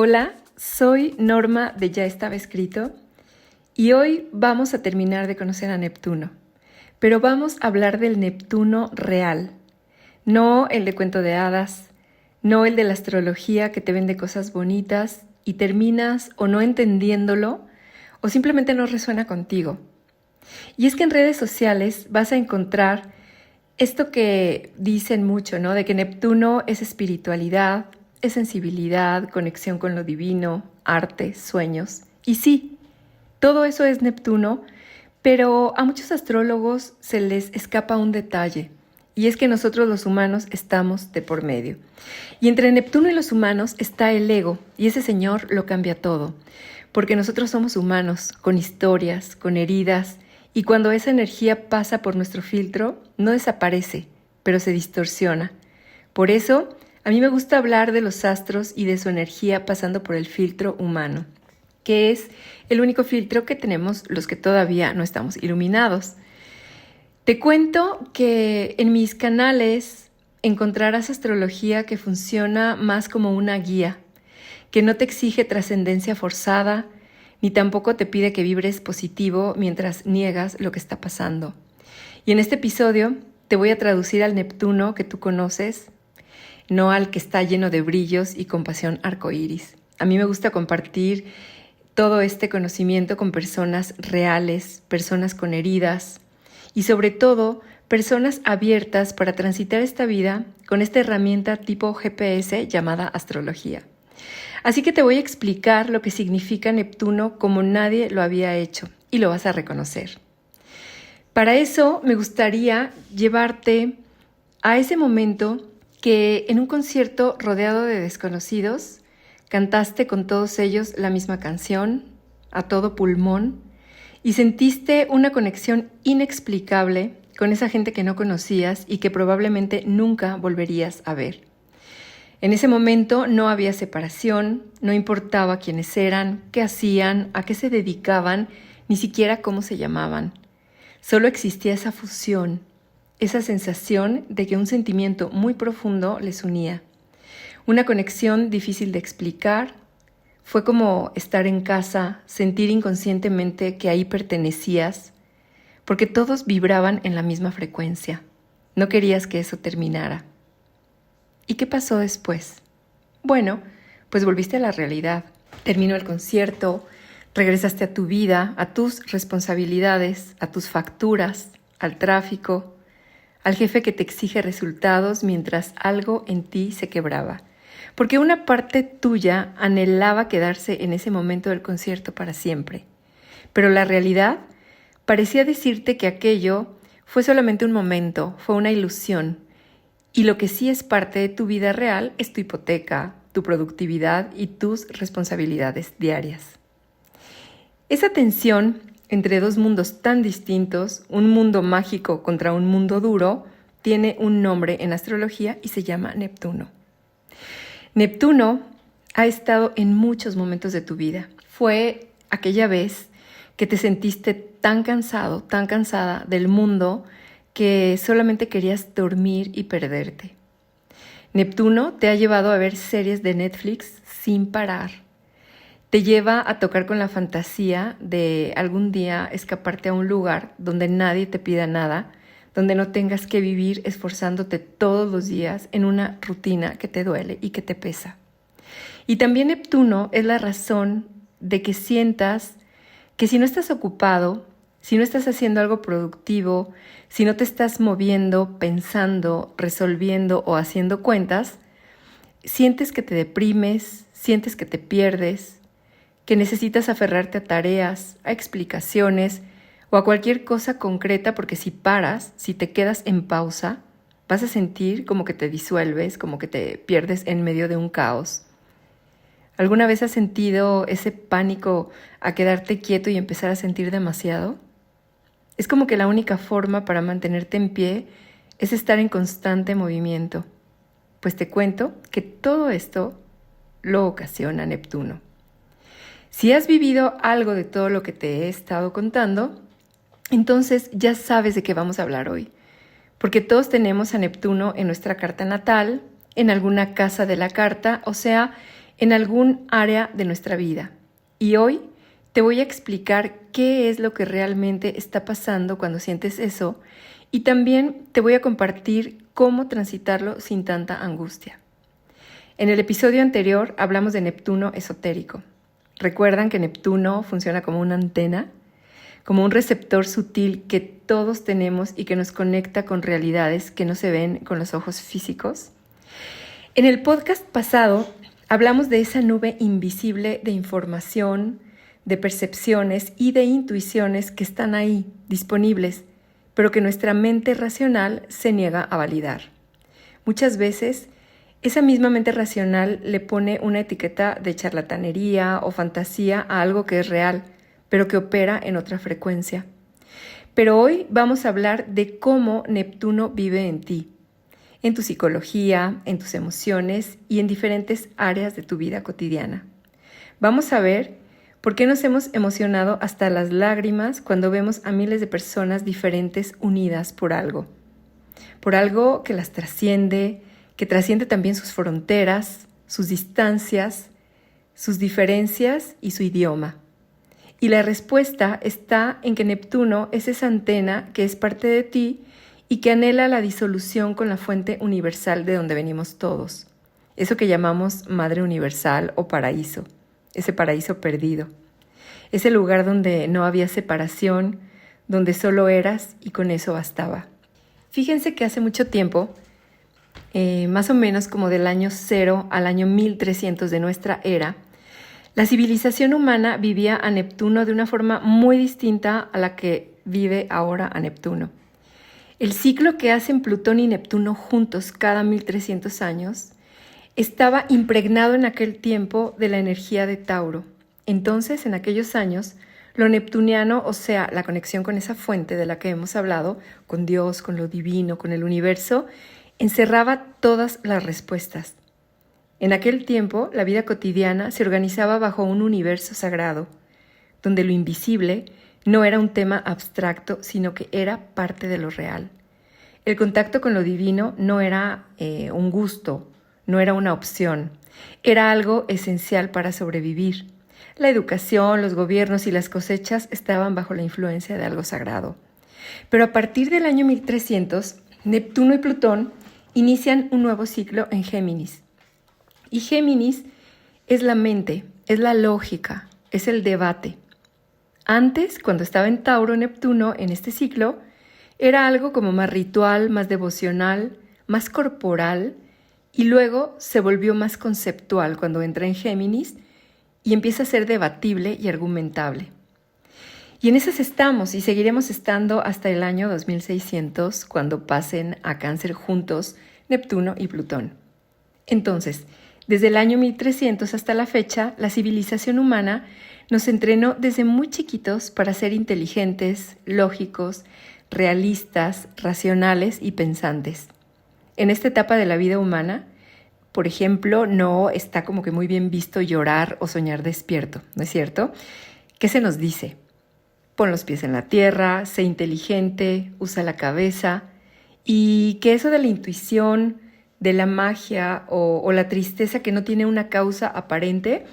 Hola, soy Norma de Ya Estaba Escrito y hoy vamos a terminar de conocer a Neptuno, pero vamos a hablar del Neptuno real, no el de cuento de hadas, no el de la astrología que te vende cosas bonitas y terminas o no entendiéndolo o simplemente no resuena contigo. Y es que en redes sociales vas a encontrar esto que dicen mucho, ¿no? De que Neptuno es espiritualidad, es sensibilidad, conexión con lo divino, arte, sueños. Y sí, todo eso es Neptuno, pero a muchos astrólogos se les escapa un detalle, y es que nosotros los humanos estamos de por medio. Y entre Neptuno y los humanos está el ego, y ese señor lo cambia todo, porque nosotros somos humanos, con historias, con heridas, y cuando esa energía pasa por nuestro filtro, no desaparece, pero se distorsiona. Por eso, a mí me gusta hablar de los astros y de su energía pasando por el filtro humano, que es el único filtro que tenemos los que todavía no estamos iluminados. Te cuento que en mis canales encontrarás astrología que funciona más como una guía, que no te exige trascendencia forzada, ni tampoco te pide que vibres positivo mientras niegas lo que está pasando. Y en este episodio te voy a traducir al Neptuno que tú conoces, no al que está lleno de brillos y con pasión arcoíris. A mí me gusta compartir todo este conocimiento con personas reales, personas con heridas y sobre todo personas abiertas para transitar esta vida con esta herramienta tipo GPS llamada astrología. Así que te voy a explicar lo que significa Neptuno como nadie lo había hecho y lo vas a reconocer. Para eso me gustaría llevarte a ese momento que en un concierto rodeado de desconocidos cantaste con todos ellos la misma canción, a todo pulmón, y sentiste una conexión inexplicable con esa gente que no conocías y que probablemente nunca volverías a ver. En ese momento no había separación, no importaba quiénes eran, qué hacían, a qué se dedicaban, ni siquiera cómo se llamaban. Solo existía esa fusión, esa sensación de que un sentimiento muy profundo les unía. Una conexión difícil de explicar. Fue como estar en casa, sentir inconscientemente que ahí pertenecías, porque todos vibraban en la misma frecuencia. No querías que eso terminara. ¿Y qué pasó después? Bueno, pues volviste a la realidad. Terminó el concierto, regresaste a tu vida, a tus responsabilidades, a tus facturas, al tráfico, al jefe que te exige resultados mientras algo en ti se quebraba. Porque una parte tuya anhelaba quedarse en ese momento del concierto para siempre. Pero la realidad parecía decirte que aquello fue solamente un momento, fue una ilusión. Y lo que sí es parte de tu vida real es tu hipoteca, tu productividad y tus responsabilidades diarias. Esa tensión entre dos mundos tan distintos, un mundo mágico contra un mundo duro, tiene un nombre en astrología y se llama Neptuno. Neptuno ha estado en muchos momentos de tu vida. Fue aquella vez que te sentiste tan cansado, tan cansada del mundo que solamente querías dormir y perderte. Neptuno te ha llevado a ver series de Netflix sin parar. Te lleva a tocar con la fantasía de algún día escaparte a un lugar donde nadie te pida nada, donde no tengas que vivir esforzándote todos los días en una rutina que te duele y que te pesa. Y también Neptuno es la razón de que sientas que si no estás ocupado, si no estás haciendo algo productivo, si no te estás moviendo, pensando, resolviendo o haciendo cuentas, sientes que te deprimes, sientes que te pierdes, que necesitas aferrarte a tareas, a explicaciones o a cualquier cosa concreta porque si paras, si te quedas en pausa, vas a sentir como que te disuelves, como que te pierdes en medio de un caos. ¿Alguna vez has sentido ese pánico a quedarte quieto y empezar a sentir demasiado? Es como que la única forma para mantenerte en pie es estar en constante movimiento. Pues te cuento que todo esto lo ocasiona Neptuno. Si has vivido algo de todo lo que te he estado contando, entonces ya sabes de qué vamos a hablar hoy. Porque todos tenemos a Neptuno en nuestra carta natal, en alguna casa de la carta, o sea, en algún área de nuestra vida. Y hoy te voy a explicar qué es lo que realmente está pasando cuando sientes eso y también te voy a compartir cómo transitarlo sin tanta angustia. En el episodio anterior hablamos de Neptuno esotérico. ¿Recuerdan que Neptuno funciona como una antena? Como un receptor sutil que todos tenemos y que nos conecta con realidades que no se ven con los ojos físicos. En el podcast pasado hablamos de esa nube invisible de información, de percepciones y de intuiciones que están ahí, disponibles, pero que nuestra mente racional se niega a validar. Muchas veces, esa misma mente racional le pone una etiqueta de charlatanería o fantasía a algo que es real, pero que opera en otra frecuencia. Pero hoy vamos a hablar de cómo Neptuno vive en ti, en tu psicología, en tus emociones y en diferentes áreas de tu vida cotidiana. Vamos a ver por qué nos hemos emocionado hasta las lágrimas cuando vemos a miles de personas diferentes unidas por algo que las trasciende, que trasciende también sus fronteras, sus distancias, sus diferencias y su idioma. Y la respuesta está en que Neptuno es esa antena que es parte de ti y que anhela la disolución con la fuente universal de donde venimos todos. Eso que llamamos Madre Universal o paraíso, ese paraíso perdido. Ese lugar donde no había separación, donde solo eras y con eso bastaba. Fíjense que hace mucho tiempo, más o menos como del año 0 al año 1300 de nuestra era, la civilización humana vivía a Neptuno de una forma muy distinta a la que vive ahora a Neptuno. El ciclo que hacen Plutón y Neptuno juntos cada 1300 años estaba impregnado en aquel tiempo de la energía de Tauro. Entonces, en aquellos años, lo neptuniano, o sea, la conexión con esa fuente de la que hemos hablado, con Dios, con lo divino, con el universo, encerraba todas las respuestas. En aquel tiempo, la vida cotidiana se organizaba bajo un universo sagrado, donde lo invisible no era un tema abstracto, sino que era parte de lo real. El contacto con lo divino no era un gusto, no era una opción, era algo esencial para sobrevivir. La educación, los gobiernos y las cosechas estaban bajo la influencia de algo sagrado. Pero a partir del año 1300, Neptuno y Plutón inician un nuevo ciclo en Géminis. Y Géminis es la mente, es la lógica, es el debate. Antes, cuando estaba en Tauro, Neptuno, en este ciclo, era algo como más ritual, más devocional, más corporal, y luego se volvió más conceptual cuando entra en Géminis y empieza a ser debatible y argumentable. Y en esas estamos y seguiremos estando hasta el año 2600, cuando pasen a Cáncer juntos Neptuno y Plutón. Entonces, desde el año 1300 hasta la fecha, la civilización humana nos entrenó desde muy chiquitos para ser inteligentes, lógicos, realistas, racionales y pensantes. En esta etapa de la vida humana, por ejemplo, no está como que muy bien visto llorar o soñar despierto, ¿no es cierto? ¿Qué se nos dice? Pon los pies en la tierra, sé inteligente, usa la cabeza, y que eso de la intuición, de la magia o la tristeza que no tiene una causa aparente,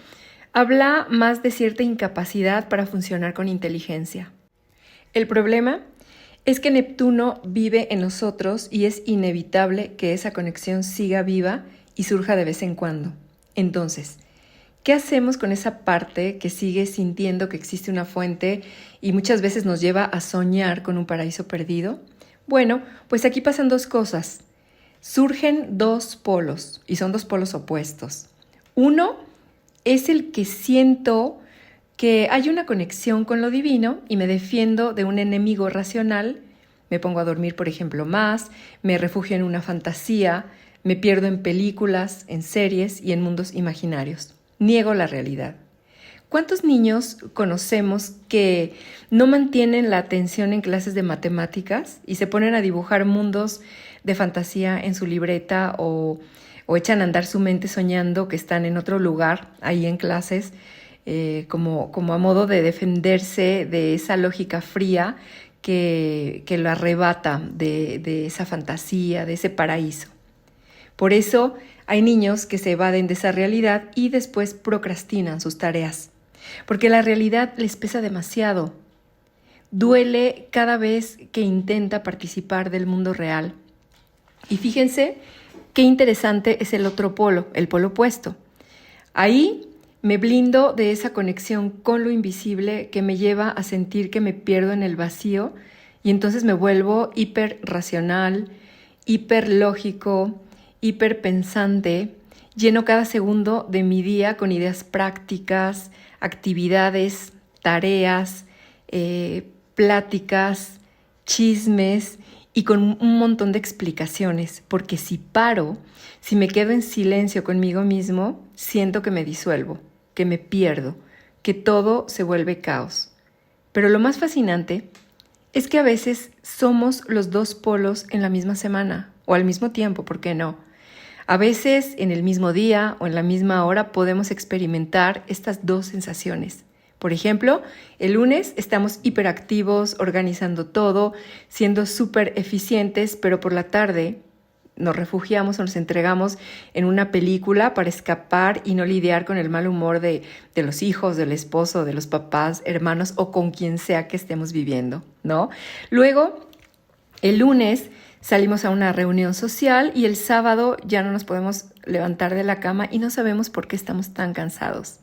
habla más de cierta incapacidad para funcionar con inteligencia. El problema es que Neptuno vive en nosotros y es inevitable que esa conexión siga viva y surja de vez en cuando. Entonces, ¿qué hacemos con esa parte que sigue sintiendo que existe una fuente y muchas veces nos lleva a soñar con un paraíso perdido? Bueno, pues aquí pasan dos cosas. Surgen dos polos, y son dos polos opuestos. Uno es el que siento que hay una conexión con lo divino y me defiendo de un enemigo racional. Me pongo a dormir, por ejemplo, más, me refugio en una fantasía, me pierdo en películas, en series y en mundos imaginarios. Niego la realidad. ¿Cuántos niños conocemos que no mantienen la atención en clases de matemáticas y se ponen a dibujar mundos de fantasía en su libreta o echan a andar su mente soñando que están en otro lugar ahí en clases, como a modo de defenderse de esa lógica fría que lo arrebata de esa fantasía, de ese paraíso? Por eso hay niños que se evaden de esa realidad y después procrastinan sus tareas, porque la realidad les pesa demasiado. Duele cada vez que intenta participar del mundo real. Y fíjense qué interesante es el otro polo, el polo opuesto. Ahí me blindo de esa conexión con lo invisible que me lleva a sentir que me pierdo en el vacío y entonces me vuelvo hiperracional, hiperlógico, hiperpensante, lleno cada segundo de mi día con ideas prácticas, actividades, tareas, pláticas, chismes y con un montón de explicaciones, porque si paro, si me quedo en silencio conmigo mismo, siento que me disuelvo, que me pierdo, que todo se vuelve caos. Pero lo más fascinante es que a veces somos los dos polos en la misma semana, o al mismo tiempo, ¿por qué no? A veces en el mismo día o en la misma hora podemos experimentar estas dos sensaciones. Por ejemplo, el lunes estamos hiperactivos, organizando todo, siendo súper eficientes, pero por la tarde nos refugiamos o nos entregamos en una película para escapar y no lidiar con el mal humor de los hijos, del esposo, de los papás, hermanos o con quien sea que estemos viviendo, ¿no? Luego, el lunes salimos a una reunión social y el sábado ya no nos podemos levantar de la cama y no sabemos por qué estamos tan cansados.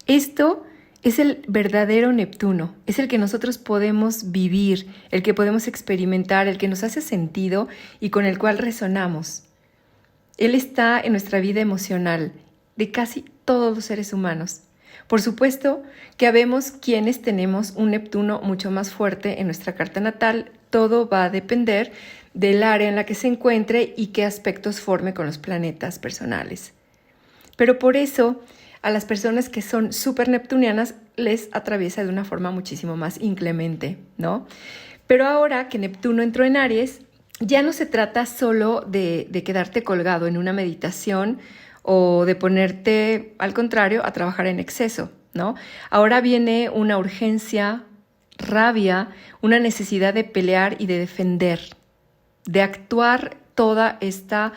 Esto es el verdadero Neptuno, es el que nosotros podemos vivir, el que podemos experimentar, el que nos hace sentido y con el cual resonamos. Él está en nuestra vida emocional de casi todos los seres humanos. Por supuesto que habemos quienes tenemos un Neptuno mucho más fuerte en nuestra carta natal. Todo va a depender del área en la que se encuentre y qué aspectos forme con los planetas personales. Pero por eso, a las personas que son súper neptunianas les atraviesa de una forma muchísimo más inclemente, ¿no? Pero ahora que Neptuno entró en Aries, ya no se trata solo de quedarte colgado en una meditación o de ponerte, al contrario, a trabajar en exceso, ¿no? Ahora viene una urgencia, rabia, una necesidad de pelear y de defender, de actuar toda esta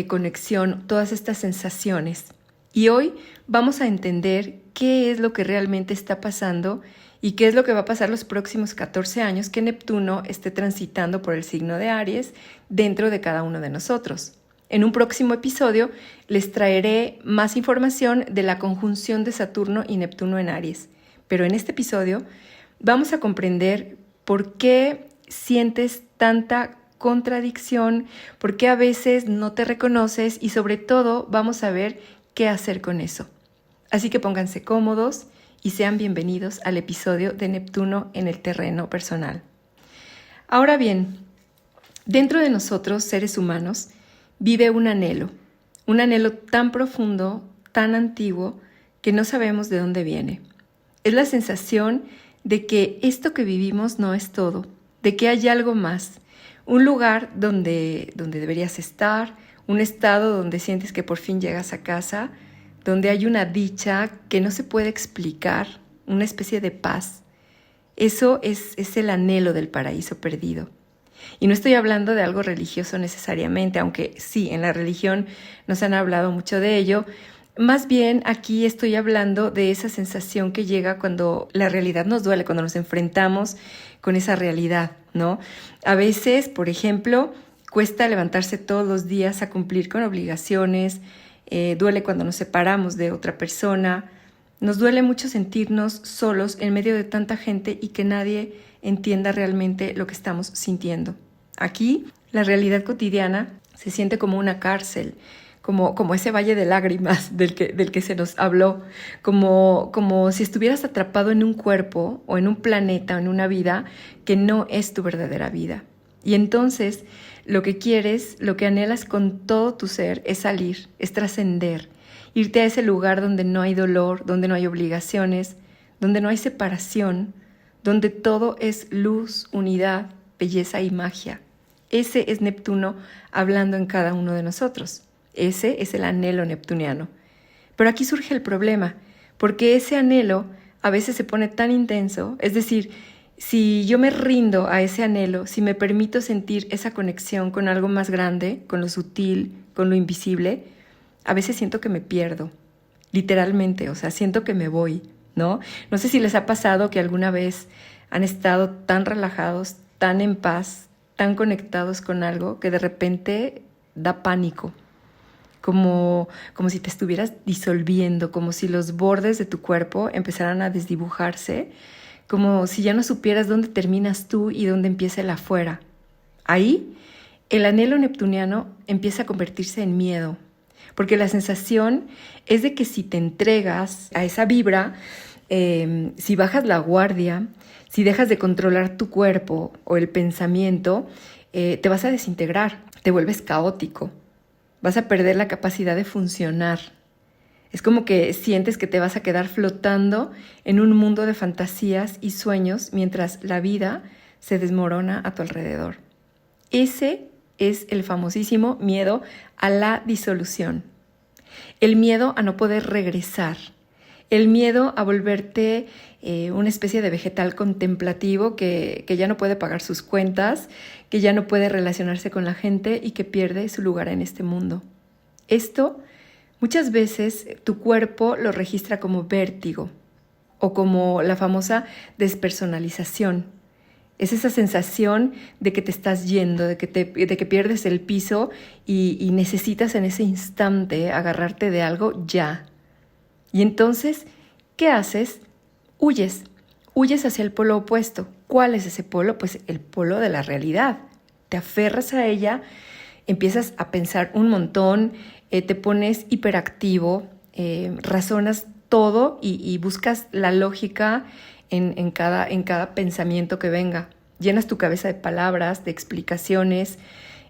conexión, todas estas sensaciones. Y hoy vamos a entender qué es lo que realmente está pasando y qué es lo que va a pasar los próximos 14 años que Neptuno esté transitando por el signo de Aries dentro de cada uno de nosotros. En un próximo episodio les traeré más información de la conjunción de Saturno y Neptuno en Aries. Pero en este episodio vamos a comprender por qué sientes tanta contradicción, por qué a veces no te reconoces y sobre todo vamos a ver qué hacer con eso. Así que pónganse cómodos y sean bienvenidos al episodio de Neptuno en el terreno personal. Ahora bien, dentro de nosotros, seres humanos, vive un anhelo tan profundo, tan antiguo, que no sabemos de dónde viene. Es la sensación de que esto que vivimos no es todo, de que hay algo más, un lugar donde deberías estar, un estado donde sientes que por fin llegas a casa, donde hay una dicha que no se puede explicar, una especie de paz. Eso es el anhelo del paraíso perdido. Y no estoy hablando de algo religioso necesariamente, aunque sí, en la religión nos han hablado mucho de ello. Más bien aquí estoy hablando de esa sensación que llega cuando la realidad nos duele, cuando nos enfrentamos con esa realidad, ¿no? A veces, por ejemplo, cuesta levantarse todos los días a cumplir con obligaciones, duele cuando nos separamos de otra persona, nos duele mucho sentirnos solos en medio de tanta gente y que nadie entienda realmente lo que estamos sintiendo. Aquí, la realidad cotidiana se siente como una cárcel, como ese valle de lágrimas del que se nos habló, como si estuvieras atrapado en un cuerpo o en un planeta o en una vida que no es tu verdadera vida. Y entonces lo que quieres, lo que anhelas con todo tu ser es salir, es trascender, irte a ese lugar donde no hay dolor, donde no hay obligaciones, donde no hay separación, donde todo es luz, unidad, belleza y magia. Ese es Neptuno hablando en cada uno de nosotros. Ese es el anhelo neptuniano. Pero aquí surge el problema, porque ese anhelo a veces se pone tan intenso, es decir, si yo me rindo a ese anhelo, si me permito sentir esa conexión con algo más grande, con lo sutil, con lo invisible, a veces siento que me pierdo, literalmente, o sea, siento que me voy, ¿no? No sé si les ha pasado que alguna vez han estado tan relajados, tan en paz, tan conectados con algo, que de repente da pánico, como si te estuvieras disolviendo, como si los bordes de tu cuerpo empezaran a desdibujarse, como si ya no supieras dónde terminas tú y dónde empieza el afuera. Ahí, el anhelo neptuniano empieza a convertirse en miedo, porque la sensación es de que si te entregas a esa vibra, si bajas la guardia, si dejas de controlar tu cuerpo o el pensamiento, te vas a desintegrar, te vuelves caótico, vas a perder la capacidad de funcionar. Es como que sientes que te vas a quedar flotando en un mundo de fantasías y sueños mientras la vida se desmorona a tu alrededor. Ese es el famosísimo miedo a la disolución. El miedo a no poder regresar. El miedo a volverte una especie de vegetal contemplativo que ya no puede pagar sus cuentas, que ya no puede relacionarse con la gente y que pierde su lugar en este mundo. Esto, muchas veces, tu cuerpo lo registra como vértigo o como la famosa despersonalización. Es esa sensación de que te estás yendo, de que pierdes el piso y necesitas en ese instante agarrarte de algo ya. Y entonces, ¿qué haces? Huyes hacia el polo opuesto. ¿Cuál es ese polo? Pues el polo de la realidad. Te aferras a ella, empiezas a pensar un montón, te pones hiperactivo, razonas todo y buscas la lógica en cada pensamiento que venga. Llenas tu cabeza de palabras, de explicaciones,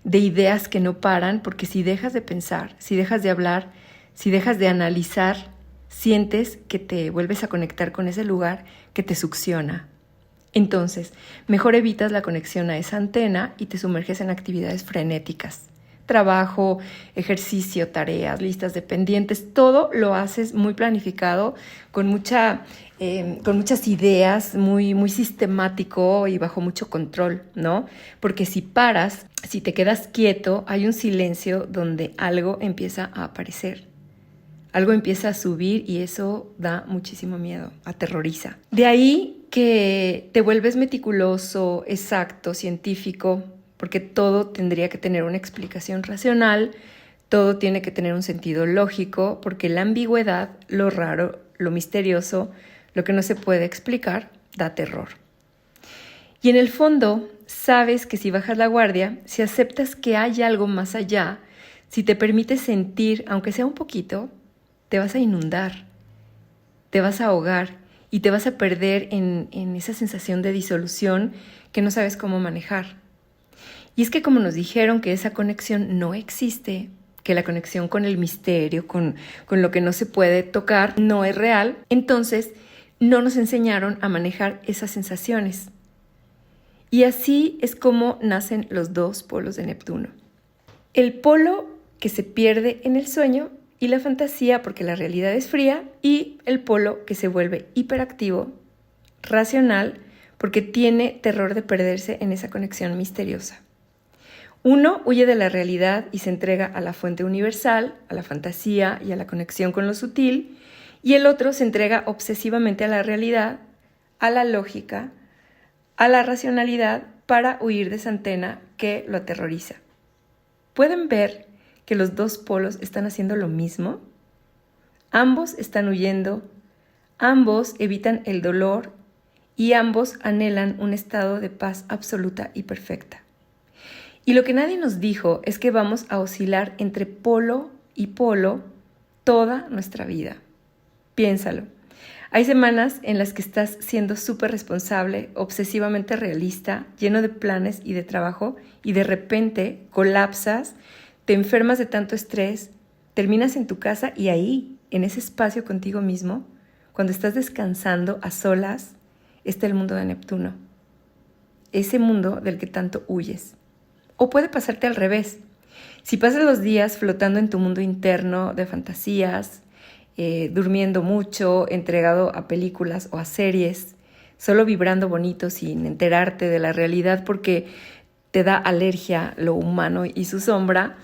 de ideas que no paran, porque si dejas de pensar, si dejas de hablar, si dejas de analizar, sientes que te vuelves a conectar con ese lugar que te succiona. Entonces, mejor evitas la conexión a esa antena y te sumerges en actividades frenéticas. Trabajo, ejercicio, tareas, listas de pendientes, todo lo haces muy planificado, con muchas ideas, muy sistemático y bajo mucho control, ¿no? Porque si paras, si te quedas quieto, hay un silencio donde algo empieza a aparecer. Algo empieza a subir y eso da muchísimo miedo, aterroriza. De ahí que te vuelves meticuloso, exacto, científico, porque todo tendría que tener una explicación racional, todo tiene que tener un sentido lógico, porque la ambigüedad, lo raro, lo misterioso, lo que no se puede explicar, da terror. Y en el fondo, sabes que si bajas la guardia, si aceptas que hay algo más allá, si te permites sentir, aunque sea un poquito, te vas a inundar, te vas a ahogar y te vas a perder en esa sensación de disolución que no sabes cómo manejar. Y es que como nos dijeron que esa conexión no existe, que la conexión con el misterio, con lo que no se puede tocar, no es real, entonces no nos enseñaron a manejar esas sensaciones. Y así es como nacen los dos polos de Neptuno. El polo que se pierde en el sueño y la fantasía porque la realidad es fría, y el polo que se vuelve hiperactivo, racional, porque tiene terror de perderse en esa conexión misteriosa. Uno huye de la realidad y se entrega a la fuente universal, a la fantasía y a la conexión con lo sutil, y el otro se entrega obsesivamente a la realidad, a la lógica, a la racionalidad para huir de esa antena que lo aterroriza. ¿Pueden ver que los dos polos están haciendo lo mismo? Ambos están huyendo, ambos evitan el dolor y ambos anhelan un estado de paz absoluta y perfecta. Y lo que nadie nos dijo es que vamos a oscilar entre polo y polo toda nuestra vida. Piénsalo. Hay semanas en las que estás siendo súper responsable, obsesivamente realista, lleno de planes y de trabajo, y de repente colapsas, te enfermas de tanto estrés, terminas en tu casa y ahí, en ese espacio contigo mismo, cuando estás descansando a solas, está el mundo de Neptuno. Ese mundo del que tanto huyes. O puede pasarte al revés. Si pasas los días flotando en tu mundo interno de fantasías, durmiendo mucho, entregado a películas o a series, solo vibrando bonito sin enterarte de la realidad porque te da alergia lo humano y su sombra,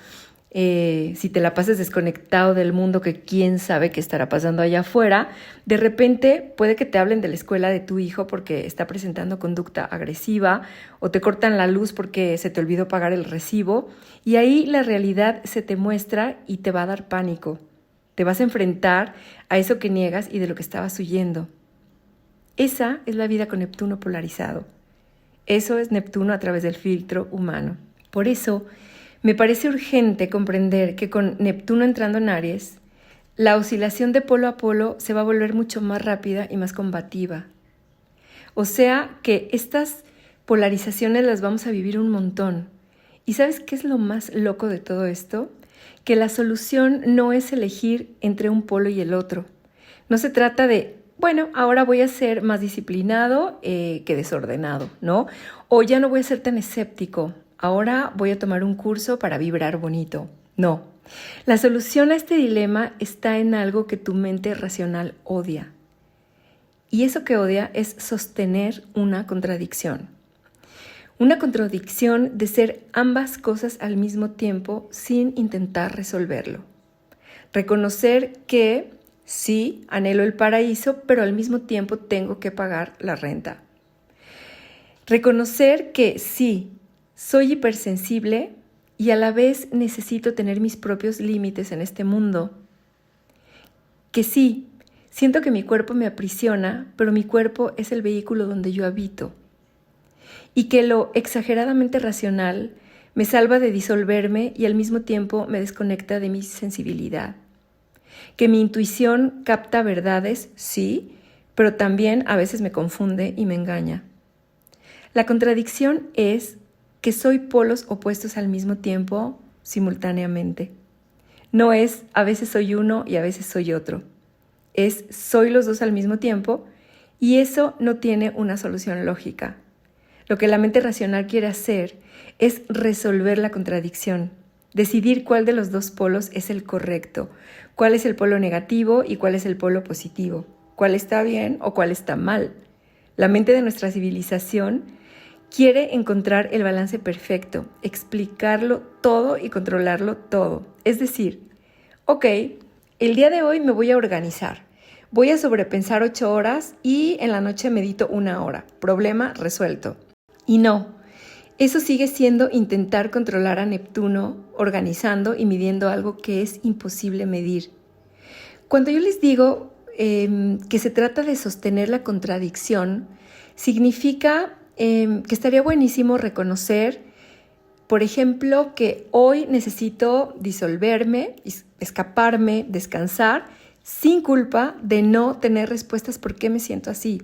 si te la pasas desconectado del mundo, que quién sabe qué estará pasando allá afuera, de repente puede que te hablen de la escuela de tu hijo porque está presentando conducta agresiva o te cortan la luz porque se te olvidó pagar el recibo y ahí la realidad se te muestra y te va a dar pánico. Te vas a enfrentar a eso que niegas y de lo que estabas huyendo. Esa es la vida con Neptuno polarizado. Eso es Neptuno a través del filtro humano. Por eso, me parece urgente comprender que con Neptuno entrando en Aries, la oscilación de polo a polo se va a volver mucho más rápida y más combativa. O sea que estas polarizaciones las vamos a vivir un montón. ¿Y sabes qué es lo más loco de todo esto? Que la solución no es elegir entre un polo y el otro. No se trata de, bueno, ahora voy a ser más disciplinado que desordenado, ¿no? O ya no voy a ser tan escéptico. Ahora voy a tomar un curso para vibrar bonito. No. La solución a este dilema está en algo que tu mente racional odia. Y eso que odia es sostener una contradicción. Una contradicción de ser ambas cosas al mismo tiempo sin intentar resolverlo. Reconocer que sí, anhelo el paraíso, pero al mismo tiempo tengo que pagar la renta. Reconocer que sí, soy hipersensible y a la vez necesito tener mis propios límites en este mundo. Que sí, siento que mi cuerpo me aprisiona, pero mi cuerpo es el vehículo donde yo habito. Y que lo exageradamente racional me salva de disolverme y al mismo tiempo me desconecta de mi sensibilidad. Que mi intuición capta verdades, sí, pero también a veces me confunde y me engaña. La contradicción es que soy polos opuestos al mismo tiempo, simultáneamente. No es a veces soy uno y a veces soy otro. Es soy los dos al mismo tiempo y eso no tiene una solución lógica. Lo que la mente racional quiere hacer es resolver la contradicción, decidir cuál de los dos polos es el correcto, cuál es el polo negativo y cuál es el polo positivo, cuál está bien o cuál está mal. La mente de nuestra civilización quiere encontrar el balance perfecto, explicarlo todo y controlarlo todo. Es decir, ok, el día de hoy me voy a organizar. Voy a sobrepensar 8 horas y en la noche medito 1 hora. Problema resuelto. Y no, eso sigue siendo intentar controlar a Neptuno, organizando y midiendo algo que es imposible medir. Cuando yo les digo que se trata de sostener la contradicción, significa que estaría buenísimo reconocer, por ejemplo, que hoy necesito disolverme, escaparme, descansar, sin culpa de no tener respuestas por qué me siento así.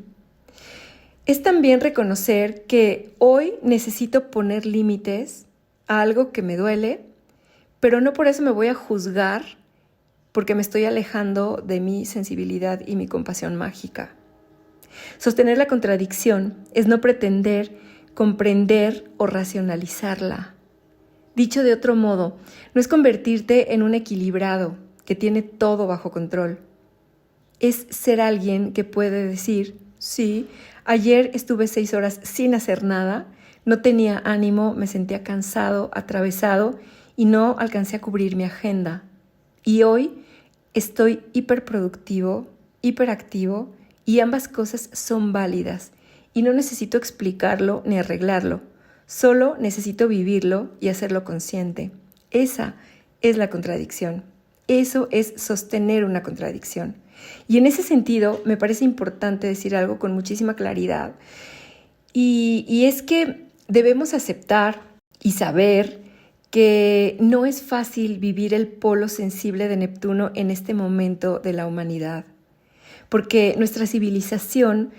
Es también reconocer que hoy necesito poner límites a algo que me duele, pero no por eso me voy a juzgar porque me estoy alejando de mi sensibilidad y mi compasión mágica. Sostener la contradicción es no pretender comprender o racionalizarla. Dicho de otro modo, no es convertirte en un equilibrado que tiene todo bajo control. Es ser alguien que puede decir, sí, ayer estuve 6 horas sin hacer nada, no tenía ánimo, me sentía cansado, atravesado y no alcancé a cubrir mi agenda. Y hoy estoy hiperproductivo, hiperactivo y ambas cosas son válidas y no necesito explicarlo ni arreglarlo, solo necesito vivirlo y hacerlo consciente. Esa es la contradicción. Eso es sostener una contradicción. Y en ese sentido me parece importante decir algo con muchísima claridad y es que debemos aceptar y saber que no es fácil vivir el polo sensible de Neptuno en este momento de la humanidad, porque nuestra civilización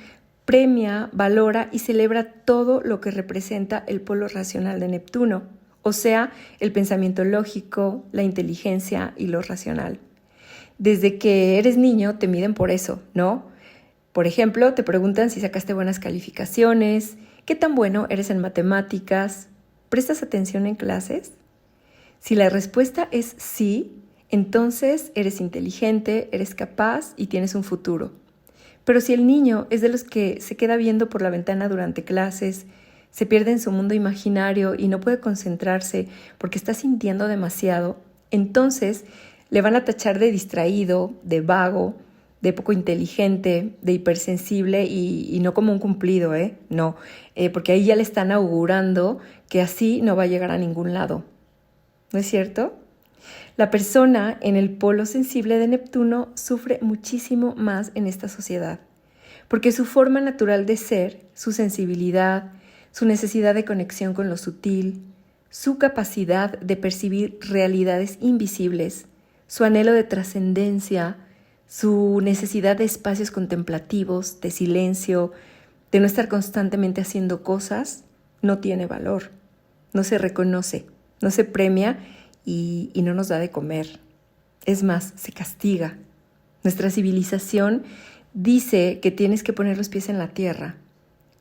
premia, valora y celebra todo lo que representa el polo racional de Neptuno, o sea, el pensamiento lógico, la inteligencia y lo racional. Desde que eres niño te miden por eso, ¿no? Por ejemplo, te preguntan si sacaste buenas calificaciones, qué tan bueno eres en matemáticas, ¿prestas atención en clases? Si la respuesta es sí, entonces eres inteligente, eres capaz y tienes un futuro. Pero si el niño es de los que se queda viendo por la ventana durante clases, se pierde en su mundo imaginario y no puede concentrarse porque está sintiendo demasiado, Entonces le van a tachar de distraído, de vago, de poco inteligente, de hipersensible y no como un cumplido, No, porque ahí ya le están augurando que así no va a llegar a ningún lado. ¿No es cierto? La persona en el polo sensible de Neptuno sufre muchísimo más en esta sociedad, porque su forma natural de ser, su sensibilidad, su necesidad de conexión con lo sutil, su capacidad de percibir realidades invisibles, su anhelo de trascendencia, su necesidad de espacios contemplativos, de silencio, de no estar constantemente haciendo cosas, no tiene valor, no se reconoce, no se premia y no nos da de comer. Es más, se castiga. Nuestra civilización dice que tienes que poner los pies en la tierra,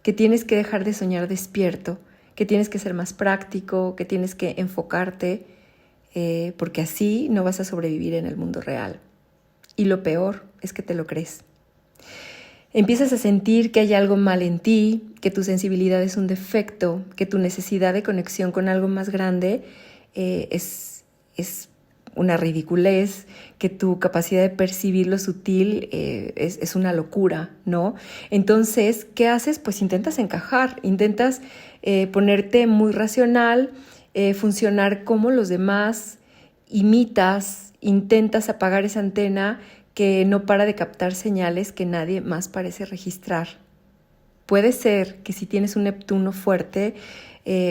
que tienes que dejar de soñar despierto, que tienes que ser más práctico, que tienes que enfocarte, porque así no vas a sobrevivir en el mundo real. Y lo peor es que te lo crees. Empiezas a sentir que hay algo mal en ti, que tu sensibilidad es un defecto, que tu necesidad de conexión con algo más grande es una ridiculez, que tu capacidad de percibir lo sutil es una locura, ¿no? Entonces, ¿qué haces? Pues intentas encajar, intentas ponerte muy racional, funcionar como los demás, imitas, intentas apagar esa antena que no para de captar señales que nadie más parece registrar. Puede ser que si tienes un Neptuno fuerte,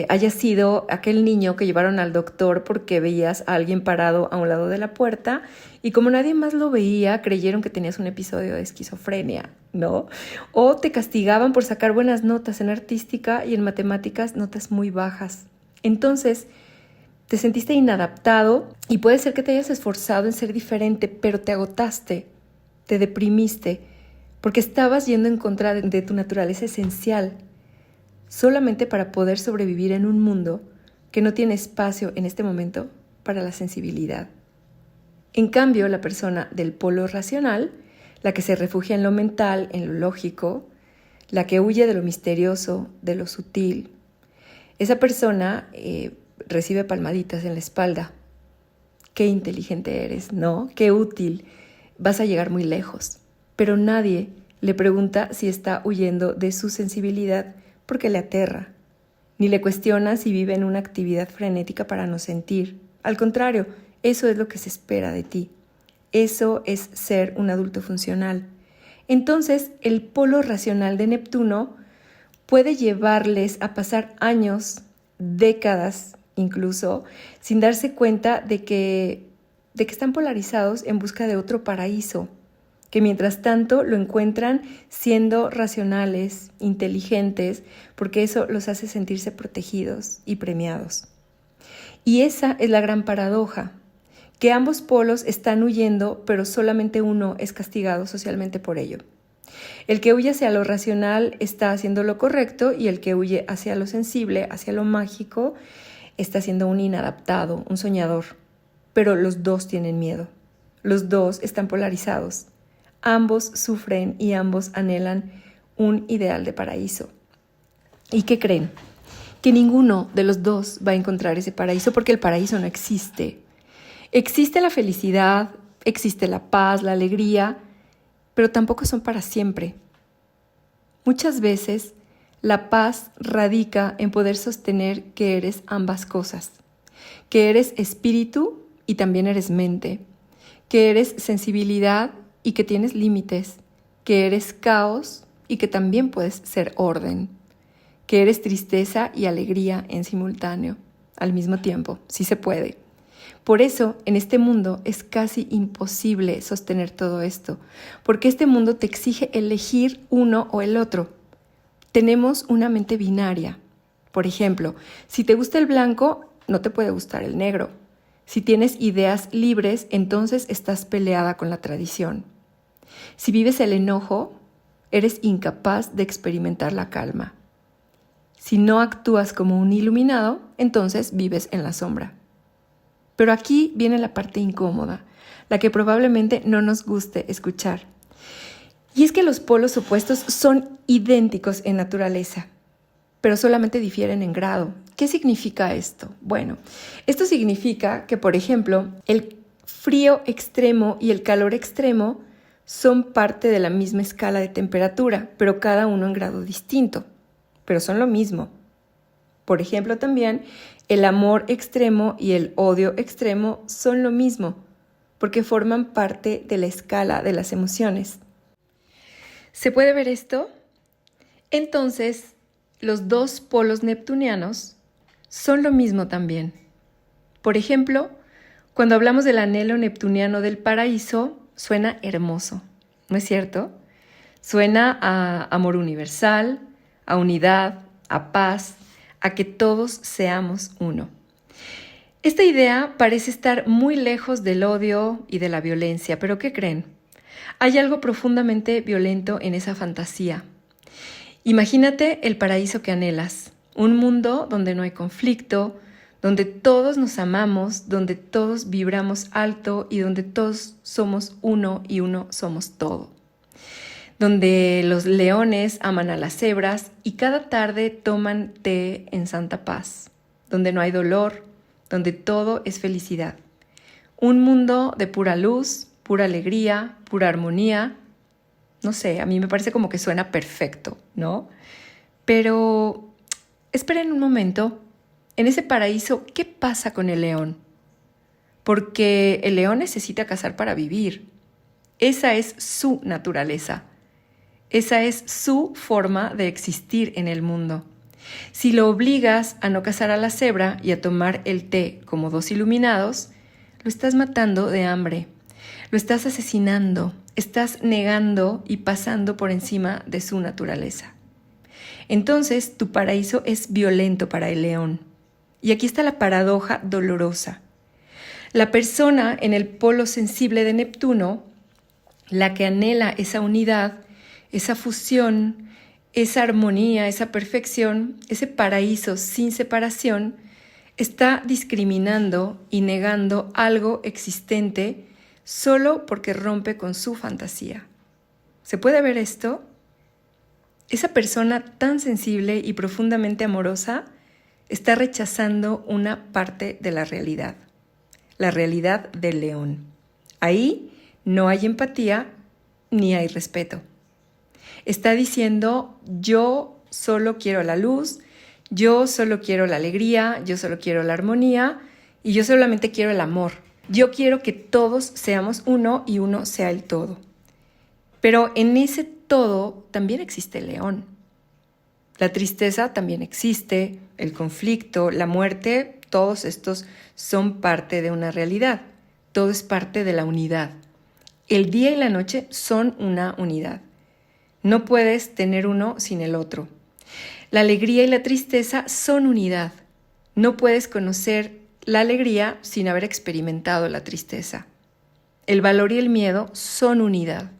haya sido aquel niño que llevaron al doctor porque veías a alguien parado a un lado de la puerta y como nadie más lo veía, creyeron que tenías un episodio de esquizofrenia, ¿no? O te castigaban por sacar buenas notas en artística y en matemáticas notas muy bajas. Entonces, te sentiste inadaptado y puede ser que te hayas esforzado en ser diferente, pero te agotaste, te deprimiste, porque estabas yendo en contra de tu naturaleza esencial, solamente para poder sobrevivir en un mundo que no tiene espacio en este momento para la sensibilidad. En cambio, la persona del polo racional, la que se refugia en lo mental, en lo lógico, la que huye de lo misterioso, de lo sutil, esa persona recibe palmaditas en la espalda. Qué inteligente eres, ¿no? Qué útil. Vas a llegar muy lejos. Pero nadie le pregunta si está huyendo de su sensibilidad porque le aterra. Ni le cuestiona si vive en una actividad frenética para no sentir. Al contrario, eso es lo que se espera de ti. Eso es ser un adulto funcional. Entonces, el polo racional de Neptuno puede llevarles a pasar años, décadas incluso, sin darse cuenta de que están polarizados en busca de otro paraíso, que mientras tanto lo encuentran siendo racionales, inteligentes, porque eso los hace sentirse protegidos y premiados. Y esa es la gran paradoja, que ambos polos están huyendo, pero solamente uno es castigado socialmente por ello. El que huye hacia lo racional está haciendo lo correcto y el que huye hacia lo sensible, hacia lo mágico, está siendo un inadaptado, un soñador. Pero los dos tienen miedo. Los dos están polarizados. Ambos sufren y ambos anhelan un ideal de paraíso. ¿Y qué creen? Que ninguno de los dos va a encontrar ese paraíso porque el paraíso no existe. Existe la felicidad, existe la paz, la alegría, pero tampoco son para siempre. Muchas veces la paz radica en poder sostener que eres ambas cosas, que eres espíritu y también eres mente, que eres sensibilidad y que tienes límites, que eres caos y que también puedes ser orden, que eres tristeza y alegría en simultáneo, al mismo tiempo, sí se puede. Por eso, en este mundo es casi imposible sostener todo esto, porque este mundo te exige elegir uno o el otro. Tenemos una mente binaria. Por ejemplo, si te gusta el blanco, no te puede gustar el negro. Si tienes ideas libres, entonces estás peleada con la tradición. Si vives el enojo, eres incapaz de experimentar la calma. Si no actúas como un iluminado, entonces vives en la sombra. Pero aquí viene la parte incómoda, la que probablemente no nos guste escuchar. Y es que los polos opuestos son idénticos en naturaleza. pero solamente difieren en grado. ¿Qué significa esto? Bueno, esto significa que, por ejemplo, el frío extremo y el calor extremo son parte de la misma escala de temperatura, pero cada uno en grado distinto, pero son lo mismo. Por ejemplo, también el amor extremo y el odio extremo son lo mismo, porque forman parte de la escala de las emociones. ¿Se puede ver esto? Entonces, los dos polos neptunianos son lo mismo también. Por ejemplo, cuando hablamos del anhelo neptuniano del paraíso, suena hermoso, ¿no es cierto? Suena a amor universal, a unidad, a paz, a que todos seamos uno. Esta idea parece estar muy lejos del odio y de la violencia, pero ¿qué creen? Hay algo profundamente violento en esa fantasía. Imagínate el paraíso que anhelas, un mundo donde no hay conflicto, donde todos nos amamos, donde todos vibramos alto y donde todos somos uno y uno somos todo. Donde los leones aman a las cebras y cada tarde toman té en santa paz. Donde no hay dolor, donde todo es felicidad. Un mundo de pura luz, pura alegría, pura armonía. No sé, a mí me parece como que suena perfecto, ¿no? Pero esperen un momento. En ese paraíso, ¿qué pasa con el león? Porque el león necesita cazar para vivir. Esa es su naturaleza. Esa es su forma de existir en el mundo. Si lo obligas a no cazar a la cebra y a tomar el té como dos iluminados, lo estás matando de hambre. Lo estás asesinando. Estás negando y pasando por encima de su naturaleza. Entonces, tu paraíso es violento para el león. Y aquí está la paradoja dolorosa. La persona en el polo sensible de Neptuno, la que anhela esa unidad, esa fusión, esa armonía, esa perfección, ese paraíso sin separación, está discriminando y negando algo existente solo porque rompe con su fantasía. ¿Se puede ver esto? Esa persona tan sensible y profundamente amorosa está rechazando una parte de la realidad del león. Ahí no hay empatía ni hay respeto. Está diciendo, yo solo quiero la luz, yo solo quiero la alegría, yo solo quiero la armonía y yo solamente quiero el amor. Yo quiero que todos seamos uno y uno sea el todo. Pero en ese todo también existe el león. La tristeza también existe, el conflicto, la muerte, todos estos son parte de una realidad. Todo es parte de la unidad. El día y la noche son una unidad. No puedes tener uno sin el otro. La alegría y la tristeza son unidad. No puedes conocer la alegría sin haber experimentado la tristeza. El valor y el miedo son unidad.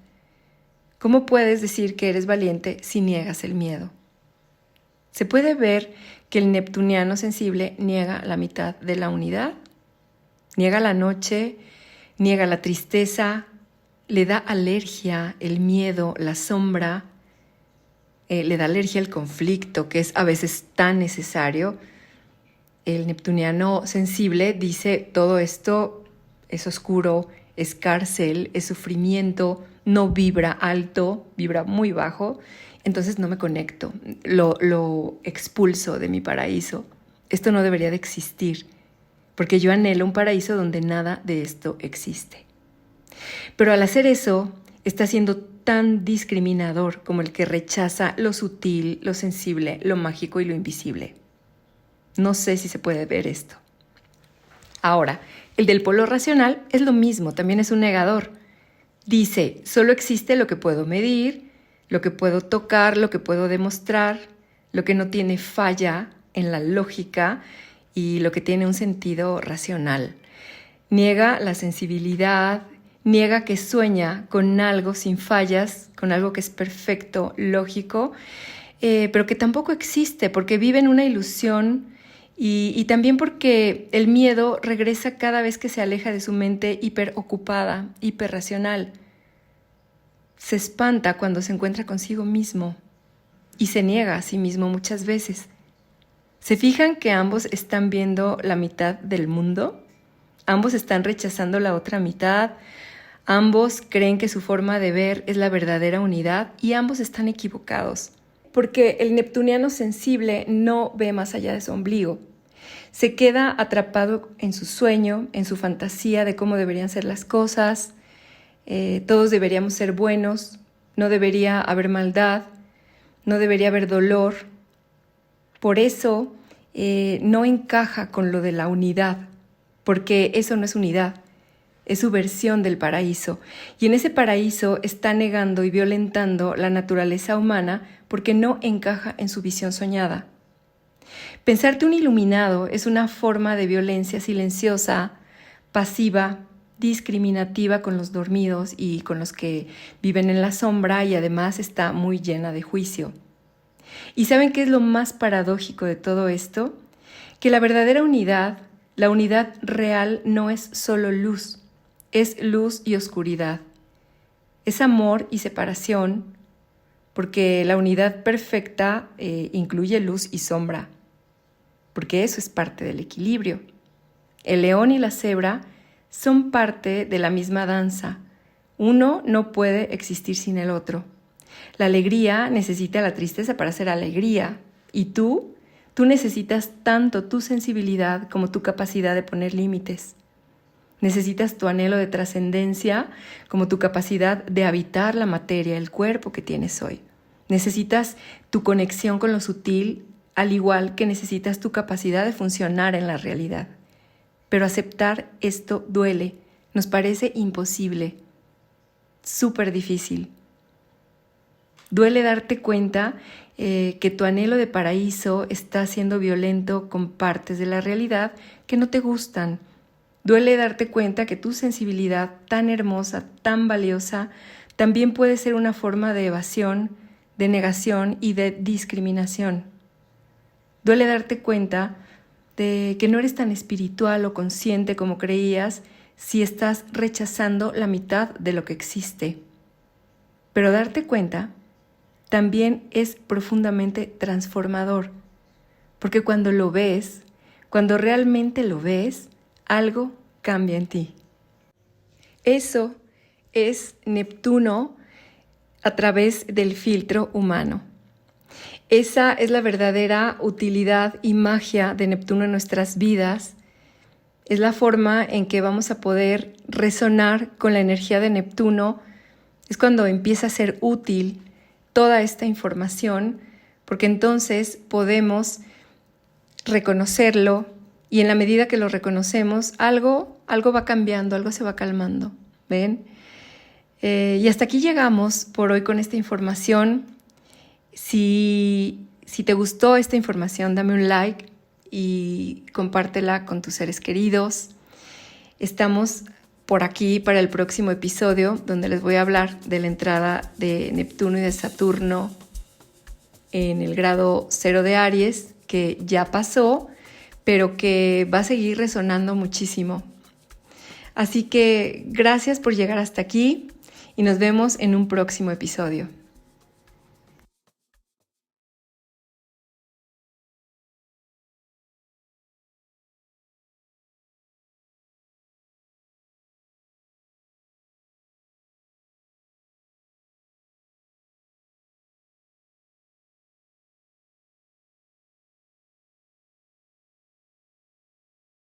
¿Cómo puedes decir que eres valiente si niegas el miedo? ¿Se puede ver que el neptuniano sensible niega la mitad de la unidad? Niega la noche, niega la tristeza, le da alergia el miedo, la sombra, le da alergia el conflicto, que es a veces tan necesario. El neptuniano sensible dice, todo esto es oscuro, es cárcel, es sufrimiento, no vibra alto, vibra muy bajo, entonces no me conecto, lo expulso de mi paraíso. Esto no debería de existir, porque yo anhelo un paraíso donde nada de esto existe. Pero al hacer eso, está siendo tan discriminador como el que rechaza lo sutil, lo sensible, lo mágico y lo invisible. No sé si se puede ver esto. Ahora, el del polo racional es lo mismo, también es un negador. Dice, solo existe lo que puedo medir, lo que puedo tocar, lo que puedo demostrar, lo que no tiene falla en la lógica y lo que tiene un sentido racional. Niega la sensibilidad, niega que sueña con algo sin fallas, con algo que es perfecto, lógico, pero que tampoco existe porque vive en una ilusión y también porque el miedo regresa cada vez que se aleja de su mente hiperocupada, hiperracional. Se espanta cuando se encuentra consigo mismo. y se niega a sí mismo muchas veces. ¿Se fijan que ambos están viendo la mitad del mundo? Ambos están rechazando la otra mitad, ambos creen que su forma de ver es la verdadera unidad y ambos están equivocados, porque el neptuniano sensible no ve más allá de su ombligo. Se queda atrapado en su sueño, en su fantasía de cómo deberían ser las cosas. Todos deberíamos ser buenos, no debería haber maldad, no debería haber dolor. Por eso no encaja con lo de la unidad, porque eso no es unidad, es su versión del paraíso. Y en ese paraíso está negando y violentando la naturaleza humana porque no encaja en su visión soñada. Pensarte un iluminado es una forma de violencia silenciosa, pasiva, discriminativa con los dormidos y con los que viven en la sombra, y además está muy llena de juicio. ¿Y saben qué es lo más paradójico de todo esto? Que la verdadera unidad, la unidad real, no es solo luz, es luz y oscuridad. Es amor y separación, porque la unidad perfecta incluye luz y sombra, porque eso es parte del equilibrio. El león y la cebra son parte de la misma danza. Uno no puede existir sin el otro. La alegría necesita la tristeza para ser alegría. Y tú necesitas tanto tu sensibilidad como tu capacidad de poner límites. Necesitas tu anhelo de trascendencia como tu capacidad de habitar la materia, el cuerpo que tienes hoy. Necesitas tu conexión con lo sutil, al igual que necesitas tu capacidad de funcionar en la realidad. Pero aceptar esto duele, nos parece imposible, súper difícil. Duele darte cuenta que tu anhelo de paraíso está siendo violento con partes de la realidad que no te gustan. Duele darte cuenta que tu sensibilidad tan hermosa, tan valiosa, también puede ser una forma de evasión, de negación y de discriminación. Duele darte cuenta de que no eres tan espiritual o consciente como creías si estás rechazando la mitad de lo que existe. Pero darte cuenta también es profundamente transformador, porque cuando lo ves, cuando realmente lo ves, algo cambia en ti. Eso es Neptuno a través del filtro humano. Esa es la verdadera utilidad y magia de Neptuno en nuestras vidas. Es la forma en que vamos a poder resonar con la energía de Neptuno. Es cuando empieza a ser útil toda esta información, porque entonces podemos reconocerlo y en la medida que lo reconocemos, algo va cambiando, algo se va calmando. ¿Ven? Y hasta aquí llegamos por hoy con esta información. Si te gustó esta información, dame un like y compártela con tus seres queridos. Estamos por aquí para el próximo episodio, donde les voy a hablar de la entrada de Neptuno y de Saturno en el grado 0 de Aries, que ya pasó, pero que va a seguir resonando muchísimo. Así que gracias por llegar hasta aquí y nos vemos en un próximo episodio.